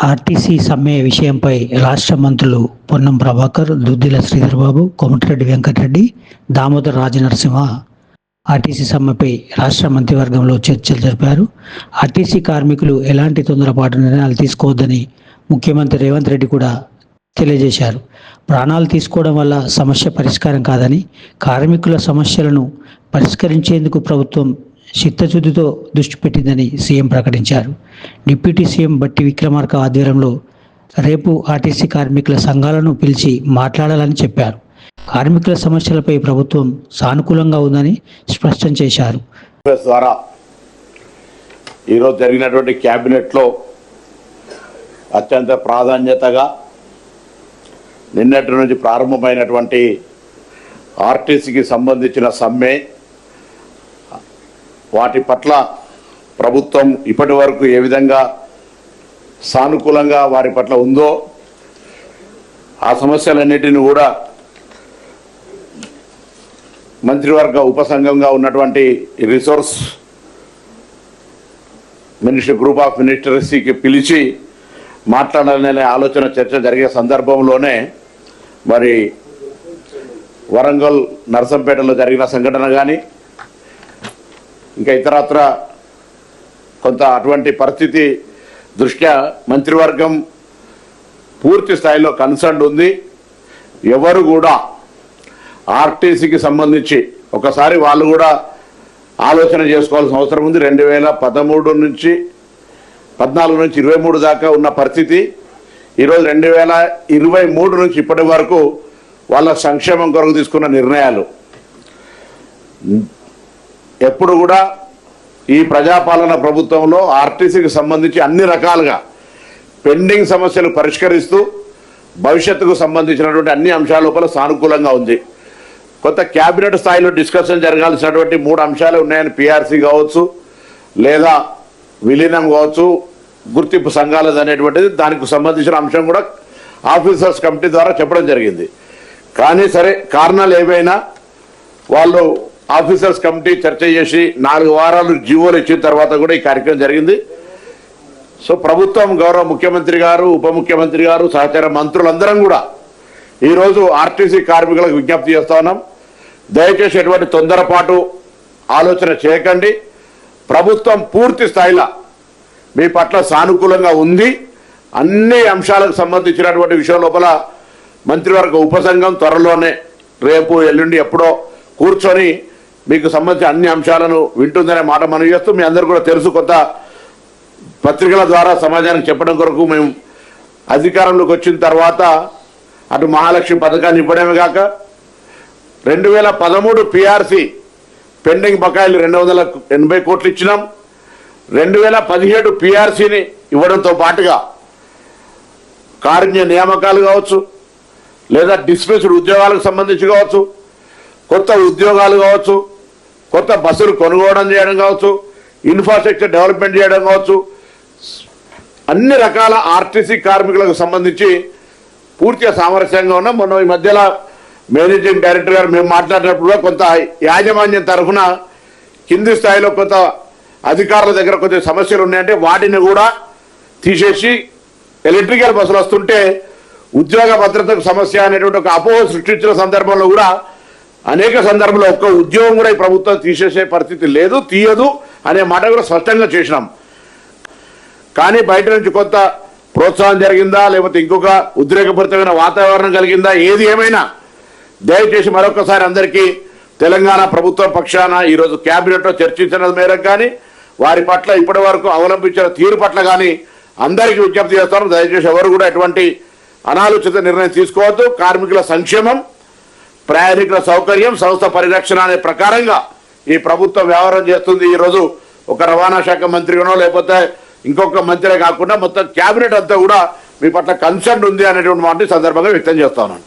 RTC సమ్మె విషయంపై రాష్ట్ర మంత్రులు పొన్నం ప్రభాకర్, దుద్దిల శ్రీధర్బాబు, కోమటిరెడ్డి వెంకటరెడ్డి, దామోదర్ రాజనరసింహ ఆర్టీసీ సమ్మెపై రాష్ట్ర మంత్రివర్గంలో చర్చలు జరిపారు. ఆర్టీసీ కార్మికులు ఎలాంటి తొందరపాటు నిర్ణయాలు తీసుకోవద్దని ముఖ్యమంత్రి రేవంత్ రెడ్డి కూడా తెలియజేశారు. ప్రాణాలు తీసుకోవడం వల్ల సమస్య పరిష్కారం కాదని, కార్మికుల సమస్యలను పరిష్కరించేందుకు ప్రభుత్వం చిత్తశుద్ధితో దృష్టి పెట్టిందని సీఎం ప్రకటించారు. డిప్యూటీ సీఎం బట్టి విక్రమార్క ఆధ్వర్యంలో రేపు ఆర్టీసీ కార్మికుల సంఘాలను పిలిచి మాట్లాడాలని చెప్పారు. కార్మికుల సమస్యలపై ప్రభుత్వం సానుకూలంగా ఉందని స్పష్టం చేశారు. ద్వారా ఈరోజు జరిగినటువంటి క్యాబినెట్లో అత్యంత ప్రాధాన్యతగా నిన్నటి నుంచి ప్రారంభమైనటువంటి ఆర్టీసీకి సంబంధించిన సమ్మె, వాటి పట్ల ప్రభుత్వం ఇప్పటి వరకు ఏ విధంగా సానుకూలంగా వారి పట్ల ఉందో, ఆ సమస్యలన్నిటిని కూడా మంత్రివర్గ ఉపసంఘంగా ఉన్నటువంటి రిసోర్స్ మినిస్టర్ గ్రూప్ ఆఫ్ మినిస్టర్స్కి పిలిచి మాట్లాడాలనే ఆలోచన చర్చ జరిగే సందర్భంలోనే మరి వరంగల్ నర్సంపేటలో జరిగిన సంఘటన కానీ ఇంకా ఇతరత్ర కొంత అటువంటి పరిస్థితి దృష్ట్యా మంత్రివర్గం పూర్తి స్థాయిలో కన్సర్న్ ఉంది. ఎవరు కూడా ఆర్టీసీకి సంబంధించి ఒకసారి వాళ్ళు కూడా ఆలోచన చేసుకోవాల్సిన అవసరం ఉంది. 2014 నుంచి 23 దాకా ఉన్న పరిస్థితి ఈరోజు 2023 నుంచి ఇప్పటి వరకు వాళ్ళ సంక్షేమం కొరకు తీసుకున్న నిర్ణయాలు ఎప్పుడు కూడా ఈ ప్రజాపాలన ప్రభుత్వంలో ఆర్టీసీకి సంబంధించి అన్ని రకాలుగా పెండింగ్ సమస్యలు పరిష్కరిస్తూ భవిష్యత్తుకు సంబంధించినటువంటి అన్ని అంశాల లోపల సానుకూలంగా ఉంది. కొత్త క్యాబినెట్ స్థాయిలో డిస్కషన్ జరగాల్సినటువంటి 3 అంశాలు ఉన్నాయని, పిఆర్సీ కావచ్చు లేదా విలీనం కావచ్చు, గుర్తింపు సంఘాలది అనేటువంటిది, దానికి సంబంధించిన అంశం కూడా ఆఫీసర్స్ కమిటీ ద్వారా చెప్పడం జరిగింది. కానీ సరే, కారణాలు ఏవైనా వాళ్ళు ఆఫీసర్స్ కమిటీ చర్చ చేసి 4 వారాలు జీవోలు ఇచ్చిన తర్వాత కూడా ఈ కార్యక్రమం జరిగింది. సో ప్రభుత్వం, గౌరవ ముఖ్యమంత్రి గారు, ఉప ముఖ్యమంత్రి గారు, సహచార మంత్రులందరం కూడా ఈరోజు ఆర్టీసీ కార్మికులకు విజ్ఞప్తి చేస్తా ఉన్నాం. దయచేసి ఎటువంటి తొందరపాటు ఆలోచన చేయకండి. ప్రభుత్వం పూర్తి స్థాయిలో మీ పట్ల సానుకూలంగా ఉంది. అన్ని అంశాలకు సంబంధించినటువంటి విషయం లోపల మంత్రివర్గ ఉపసంఘం త్వరలోనే రేపు ఎల్లుండి ఎప్పుడో కూర్చొని మీకు సంబంధించిన అన్ని అంశాలను వింటుందనే మాట మనం చేస్తూ, మీ అందరూ కూడా తెలుసు, కొత్త పత్రికల ద్వారా సమాజానికి చెప్పడం కొరకు మేము అధికారంలోకి వచ్చిన తర్వాత అటు మహాలక్ష్మి పథకాన్ని ఇవ్వడమే కాక 2013 పిఆర్సీ పెండింగ్ బకాయిలు 280 కోట్లు ఇచ్చినాం. 2017 పిఆర్సీని ఇవ్వడంతో పాటుగా కారుణ్య నియామకాలు కావచ్చు, లేదా డిస్మిస్డ్ ఉద్యోగాలకు సంబంధించి కావచ్చు, కొత్త ఉద్యోగాలు కావచ్చు, కొత్త బస్సులు కొనుగోలు చేయడం కావచ్చు, ఇన్ఫ్రాస్ట్రక్చర్ డెవలప్మెంట్ చేయడం కావచ్చు, అన్ని రకాల ఆర్టీసీ కార్మికులకు సంబంధించి పూర్తిగా సామరస్యంగా ఉన్నాం. మొన్న ఈ మధ్యలో మేనేజింగ్ డైరెక్టర్ గారు మేము మాట్లాడినప్పుడు కూడా కొంత యాజమాన్యం తరఫున కింది స్థాయిలో కొంత అధికారుల దగ్గర కొంచెం సమస్యలు ఉన్నాయంటే వాటిని కూడా తీసేసి ఎలక్ట్రికల్ బస్సులు వస్తుంటే ఉద్యోగ భద్రతకు సమస్య అనేటువంటి ఒక అపోహ సృష్టించిన సందర్భంలో కూడా అనేక సందర్భంలో ఒక్క ఉద్యోగం కూడా ఈ ప్రభుత్వం తీసేసే పరిస్థితి లేదు, తీయదు అనే మాట కూడా స్పష్టంగా చేసినాం. కానీ బయట నుంచి కొంత ప్రోత్సాహం జరిగిందా, లేకపోతే ఇంకొక ఉద్రేకపూరితమైన వాతావరణం కలిగిందా, ఏది ఏమైనా దయచేసి మరొకసారి అందరికీ తెలంగాణ ప్రభుత్వం పక్షాన ఈరోజు క్యాబినెట్లో చర్చించిన మేరకు కానీ వారి పట్ల ఇప్పటి వరకు అవలంబించిన తీరు పట్ల కానీ అందరికీ విజ్ఞప్తి చేస్తాను. దయచేసి ఎవరు కూడా ఎటువంటి అనాలోచిత నిర్ణయం తీసుకోవద్దు. కార్మికుల సంక్షేమం, ప్రయాణికుల సౌకర్యం, సంస్థ పరిరక్షణ అనే ప్రకారంగా ఈ ప్రభుత్వం వ్యవహారం చేస్తుంది. ఈరోజు ఒక రవాణా శాఖ మంత్రిగానో లేకపోతే ఇంకొక మంత్రే కాకుండా మొత్తం క్యాబినెట్ అంతా కూడా మీ పట్ల కన్సర్న్ ఉంది అనేటువంటి మాట సందర్భంగా వ్యక్తం చేస్తా ఉన్నాను.